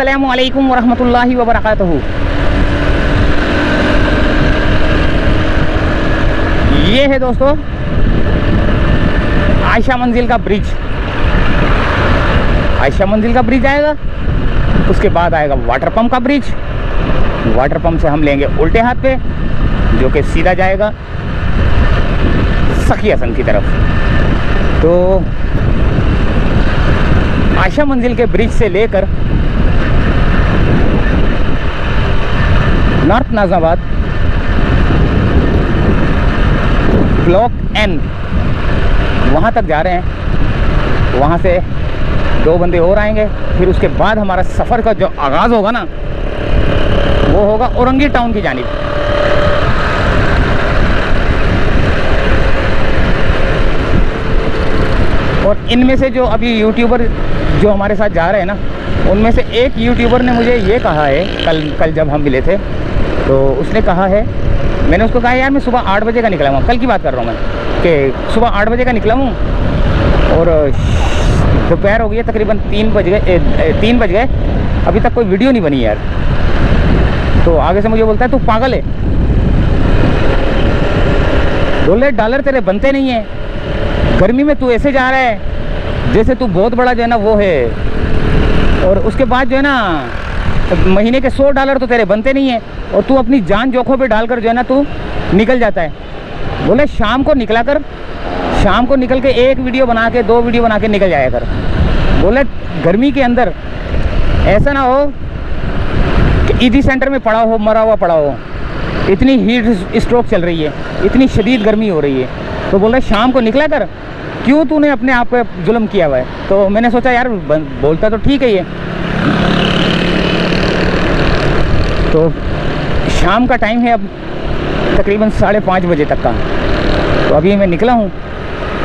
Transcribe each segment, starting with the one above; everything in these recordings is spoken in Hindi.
अस्सलामु अलैकुम वरहमतुल्लाहि वबरकातुहू। ये है दोस्तों आयशा मंजिल का ब्रिज। आयशा मंजिल का ब्रिज आएगा, उसके बाद आएगा वाटर पंप का ब्रिज। वाटर पंप से हम लेंगे उल्टे हाथ पे, जो कि सीधा जाएगा सखी हसन की तरफ। तो आयशा मंजिल के ब्रिज से लेकर नॉर्थ नाज़िमाबाद ब्लॉक N वहाँ तक जा रहे हैं। वहाँ से 2 बंदे और आएंगे, फिर उसके बाद हमारा सफ़र का जो आगाज़ होगा ना, वो होगा औरंगी टाउन की जानिब। और इनमें से जो अभी यूट्यूबर जो हमारे साथ जा रहे हैं ना, उनमें से एक यूट्यूबर ने मुझे ये कहा है, कल जब हम मिले थे तो उसने कहा है, मैंने उसको कहा यार मैं सुबह 8 बजे का निकला हूँ, कल की बात कर रहा हूँ मैं, कि सुबह 8 बजे का निकला हूँ और दोपहर हो गई है, तकरीबन 3 बज गए, अभी तक कोई वीडियो नहीं बनी यार। तो आगे से मुझे बोलता है तू पागल है, $1 तेरे बनते नहीं है, गर्मी में तू ऐसे जा रहा है जैसे तू बहुत बड़ा जो है ना वो है, और उसके बाद जो है ना महीने के $100 तो तेरे बनते नहीं है, और तू अपनी जान जोखों पे डालकर जो है ना तू निकल जाता है। बोले शाम को निकला कर, शाम को निकल के 1 वीडियो बना के 2 वीडियो बना के निकल जाया कर। बोले गर्मी के अंदर ऐसा ना हो कि ईडी सेंटर में पड़ा हो, मरा हुआ पड़ा हो, इतनी हीट स्ट्रोक चल रही है, इतनी शदीद गर्मी हो रही है। तो बोल रहे शाम को निकला कर, क्यों तूने अपने आप पे जुल्म किया हुआ है। तो मैंने सोचा यार बोलता तो ठीक है ये। तो शाम का टाइम है अब तकरीबन 5:30 बजे तक का। तो अभी मैं निकला हूँ,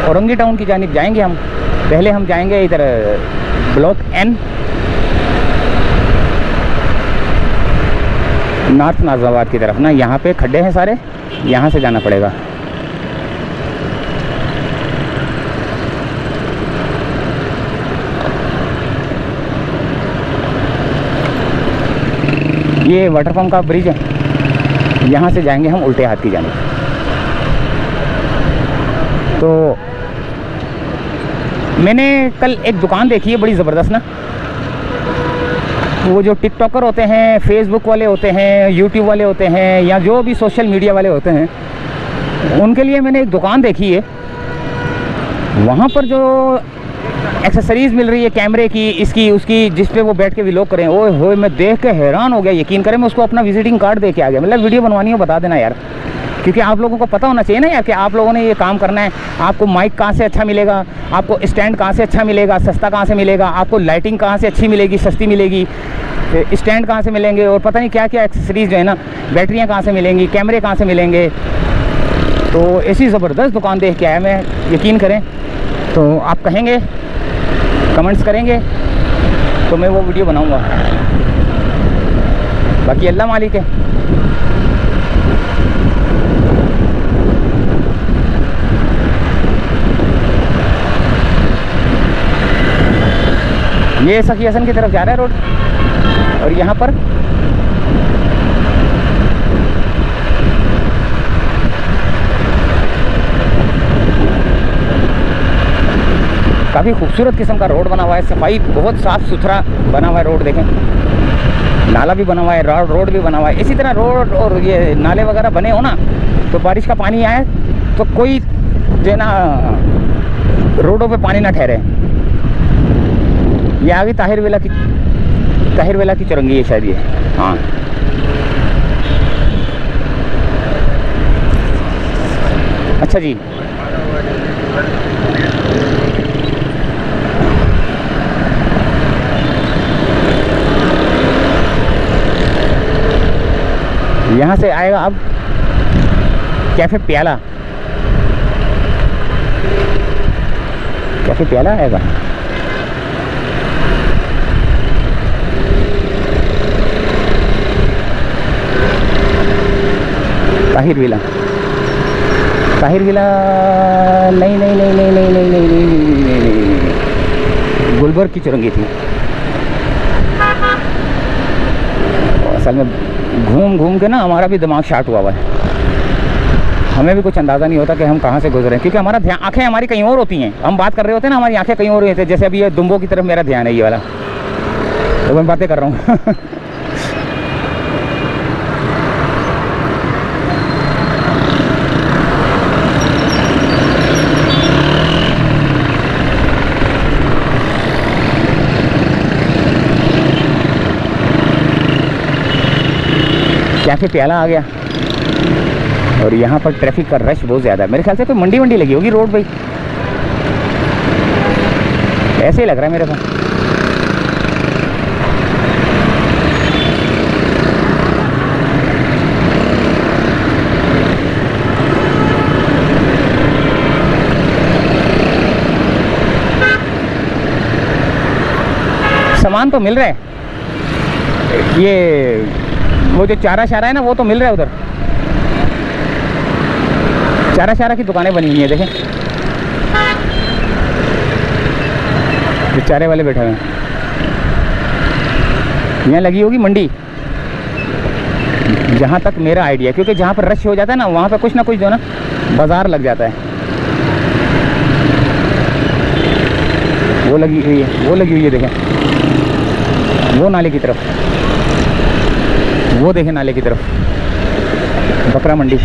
औरंगी टाउन की जानिब जाएंगे हम। पहले हम जाएंगे इधर ब्लॉक N, नॉर्थ नाज़िमाबाद की तरफ ना, यहाँ पे खड्डे हैं सारे, यहाँ से जाना पड़ेगा। ये वाटर पंप का ब्रिज है, यहाँ से जाएंगे हम उल्टे हाथ की जानिब। तो मैंने कल एक दुकान देखी है बड़ी ज़बरदस्त ना, वो जो टिकटॉकर होते हैं, फेसबुक वाले होते हैं, यूट्यूब वाले होते हैं, या जो भी सोशल मीडिया वाले होते हैं, उनके लिए मैंने एक दुकान देखी है। वहाँ पर जो एक्सेसरीज़ मिल रही है कैमरे की, इसकी उसकी, जिस पे वो बैठ के व्लॉग करें, ओए होए मैं देख के हैरान हो गया। यकीन करें मैं उसको अपना विजिटिंग कार्ड दे के आ गया। मतलब वीडियो बनवानी हो बता देना यार, क्योंकि आप लोगों को पता होना चाहिए ना यार कि आप लोगों ने ये काम करना है। आपको माइक कहाँ से अच्छा मिलेगा, आपको स्टैंड कहाँ से अच्छा मिलेगा, सस्ता कहाँ से मिलेगा, आपको लाइटिंग कहाँ से अच्छी मिलेगी, सस्ती मिलेगी, स्टैंड कहाँ से मिलेंगे, और पता नहीं क्या क्या एक्सेसरीज़ जो है ना, बैटरियाँ कहाँ से मिलेंगी, कैमरे कहाँ से मिलेंगे। तो ऐसी ज़बरदस्त दुकान देख के आया मैं, यकीन करें। तो आप कहेंगे, कमेंट्स करेंगे तो मैं वो वीडियो बनाऊंगा। बाकी अल्लाह मालिक है। ये सखी हसन की तरफ जा रहा है रोड, और यहाँ पर काफ़ी खूबसूरत किस्म का रोड बना हुआ है, सफाई बहुत साफ़ सुथरा बना हुआ है रोड। देखें, नाला भी बना हुआ है, रोड भी बना हुआ है। इसी तरह रोड और ये नाले वगैरह बने हो ना, तो बारिश का पानी आए तो कोई जो है ना रोडों पे पानी ना ठहरे। ये आगे ताहिर वेला की चुरंगी है शायद ये, हाँ। अच्छा जी, यहाँ से आएगा अब कैफ़े प्याला, कैफ़े प्याला आएगा। ताहिर विला, ताहिर विला नहीं नहीं नहीं नहीं नहीं नहीं नहीं नहीं नहीं नहीं, गुलबर्ग की चुरंगी थी। असल में घूम घूम के ना हमारा भी दिमाग शार्ट हुआ है, हमें भी कुछ अंदाज़ा नहीं होता कि हम कहाँ से गुजरे हैं, क्योंकि हमारा ध्यान, आंखें हमारी कहीं और होती हैं। हम बात कर रहे होते हैं ना, हमारी आंखें कहीं और होती हैं। जैसे अभी ये दुम्बों की तरफ मेरा ध्यान है, ये वाला, तो मैं बातें कर रहा हूँ। कैफे प्याला आ गया और यहाँ पर ट्रैफिक का रश बहुत ज़्यादा है। मेरे ख्याल से कोई मंडी वंडी लगी होगी रोड पे, ऐसे ही लग रहा है मेरे को। सामान तो मिल रहा है, ये वो जो चारा शारा है ना, वो तो मिल रहा है उधर। चारा शारा की दुकानें बनी हुई हैं, देखें जो चारे वाले बैठे हुए हैं। यहाँ लगी होगी मंडी, जहाँ तक मेरा आइडिया, क्योंकि जहाँ पर रश हो जाता है ना, वहाँ पर कुछ ना कुछ जो ना बाजार लग जाता है। वो लगी हुई है, वो लगी हुई है, देखें वो नाले की तरफ, वो देखें नाले की तरफ, बकरा मंडी।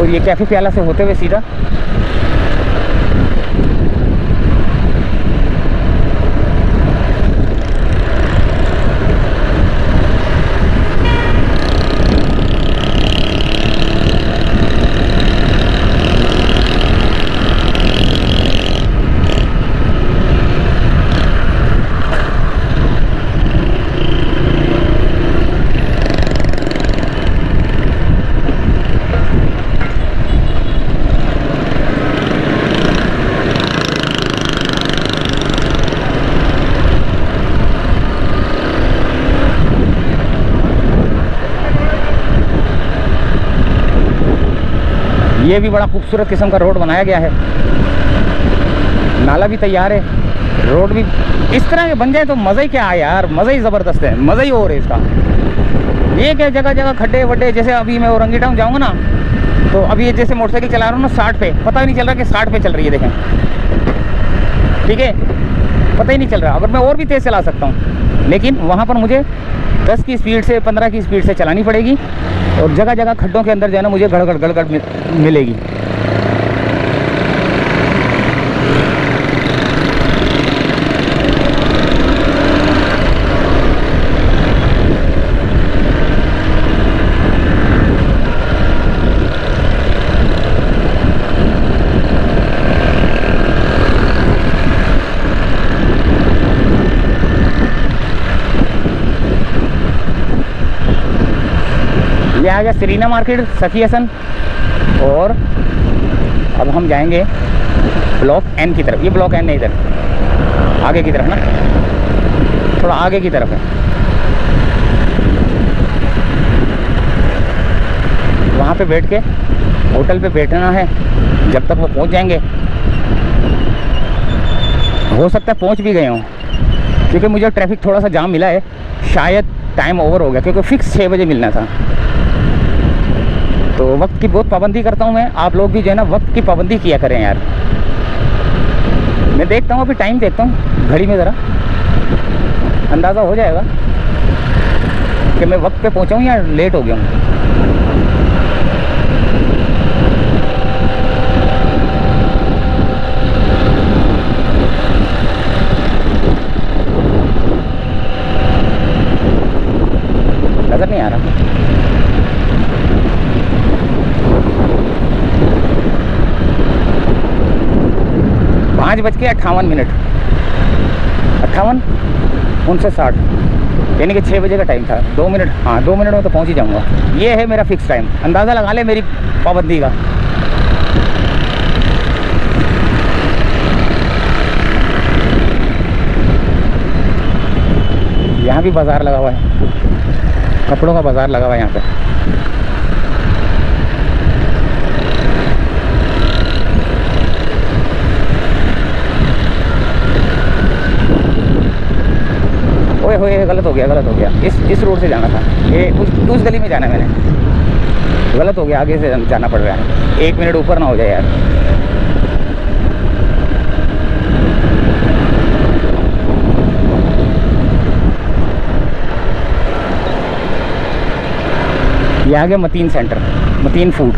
और ये कैफे प्याला से होते हुए सीधा ये भी बड़ा खूबसूरत किस्म का रोड बनाया गया है। नाला भी तैयार है, रोड भी इस तरह के बन जाए तो मज़ा ही क्या है यार, मज़ा ही ज़बरदस्त है, मज़ा ही और है इसका। ये क्या जगह जगह खड्डे वड्डे, जैसे अभी मैं औरंगी टाउन जाऊँगा ना, तो अभी ये जैसे मोटरसाइकिल चला रहा हूँ ना 60 पे, पता ही नहीं चल रहा कि 60 पे चल रही है, देखें, ठीक है, पता ही नहीं चल रहा। अगर मैं और भी तेज़ चला सकता हूँ, लेकिन वहाँ पर मुझे 10 की स्पीड से, 15 की स्पीड से चलानी पड़ेगी, और जगह जगह खड्डों के अंदर जो है ना मुझे गड़गड़ गड़गड़ मिलेगी। ये आ गया सीरीना मार्केट, सखी हसन, और अब हम जाएंगे ब्लॉक एन की तरफ। ये ब्लॉक एन नहीं, इधर आगे की तरफ ना, थोड़ा आगे की तरफ है। वहाँ पे बैठ के होटल पे बैठना है जब तक वो पहुँच जाएंगे। हो सकता है पहुँच भी गए हों, क्योंकि मुझे ट्रैफिक थोड़ा सा जाम मिला है, शायद टाइम ओवर हो गया, क्योंकि फिक्स 6 बजे मिलना था। तो वक्त की बहुत पाबंदी करता हूँ मैं, आप लोग भी जो है ना वक्त की पाबंदी किया करें यार। मैं देखता हूँ, अभी टाइम देखता हूँ घड़ी में, ज़रा अंदाज़ा हो जाएगा कि मैं वक्त पे पहुँचा हूँ या लेट हो गया हूँ। नज़र नहीं आ रहा। 5:58, 58:59, यानी कि 6 बजे का टाइम था। 2 मिनट, हाँ 2 मिनट में तो पहुंच ही जाऊंगा। ये है मेरा फिक्स टाइम, अंदाज़ा लगा ले मेरी पाबंदी का। यहाँ भी बाज़ार लगा हुआ है, कपड़ों का बाज़ार लगा हुआ है यहाँ पे। ओए होए, गलत हो गया। इस रोड से जाना था, ये उस गली में जाना है मैंने, गलत हो गया, आगे से जाना पड़ रहा है। 1 मिनट ऊपर ना हो जाए यार। ये आ गया मतीन सेंटर, मतीन फूड।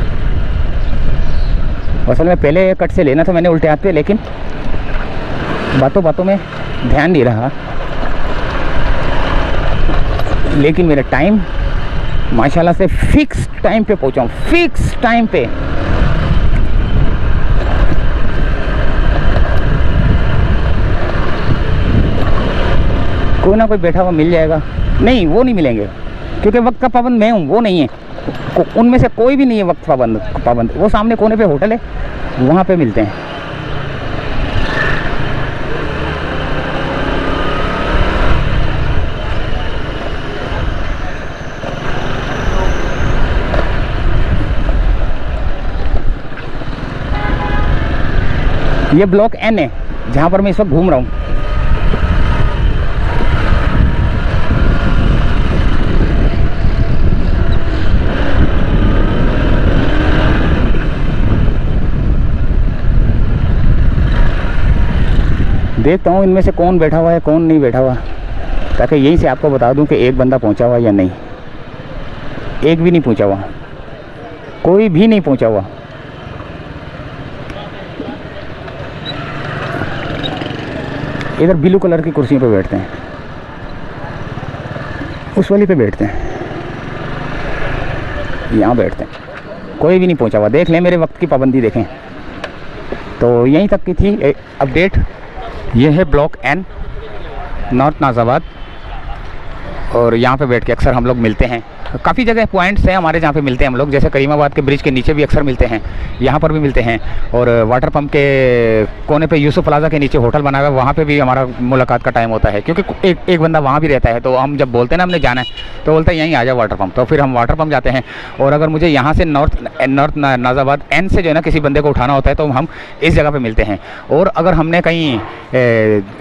असल में पहले कट से लेना था मैंने उल्टे हाथ पे, लेकिन बातों में ध्यान नहीं रहा। लेकिन मेरा टाइम माशाल्लाह से फिक्स टाइम पे पहुंचा हूँ, फिक्स टाइम पे। कोई ना कोई बैठा हुआ मिल जाएगा। नहीं, वो नहीं मिलेंगे, क्योंकि वक्त का पाबंद मैं हूँ, वो नहीं है। उनमें से कोई भी नहीं है वक्त पाबंद। वो सामने कोने पे होटल है, वहाँ पे मिलते हैं। ये ब्लॉक N है जहाँ पर मैं इस वक्त घूम रहा हूँ। देखता हूँ इनमें से कौन बैठा हुआ है, कौन नहीं बैठा हुआ, ताकि यहीं से आपको बता दूं कि एक बंदा पहुंचा हुआ या नहीं। एक भी नहीं पहुंचा हुआ, कोई भी नहीं पहुंचा हुआ। इधर ब्लू कलर की कुर्सियों पे बैठते हैं, उस वाली पे बैठते हैं, यहाँ बैठते हैं। कोई भी नहीं पहुंचा हुआ। देख लें, मेरे वक्त की पाबंदी देखें। तो यहीं तक की थी अपडेट। ये है ब्लॉक N, नॉर्थ नाज़ाबाद, और यहाँ पे बैठ के अक्सर हम लोग मिलते हैं। काफ़ी जगह पॉइंट्स हैं हमारे जहाँ पे मिलते हैं हम लोग, जैसे करीमाबाद के ब्रिज के नीचे भी अक्सर मिलते हैं, यहाँ पर भी मिलते हैं, और वाटर पंप के कोने पे यूसुफ प्लाजा के नीचे होटल बना हुआ है, वहाँ पे भी हमारा मुलाकात का टाइम होता है, क्योंकि एक बंदा वहाँ भी रहता है। तो हम जब बोलते हैं ना हमने जाना है, तो बोलते हैं यहीं आ जाओ वाटर पंप, तो फिर हम वाटर पंप जाते हैं। और अगर मुझे यहाँ से नॉर्थ नाज़ाबाद N से जो है ना किसी बंदे को उठाना होता है, तो हम इस जगह पर मिलते हैं। और अगर हमने कहीं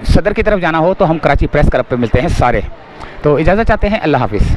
सदर की तरफ जाना हो, तो हम कराची प्रेस क्लब पर मिलते हैं सारे। तो इजाज़त चाहते हैं, अल्लाह हाफिज़।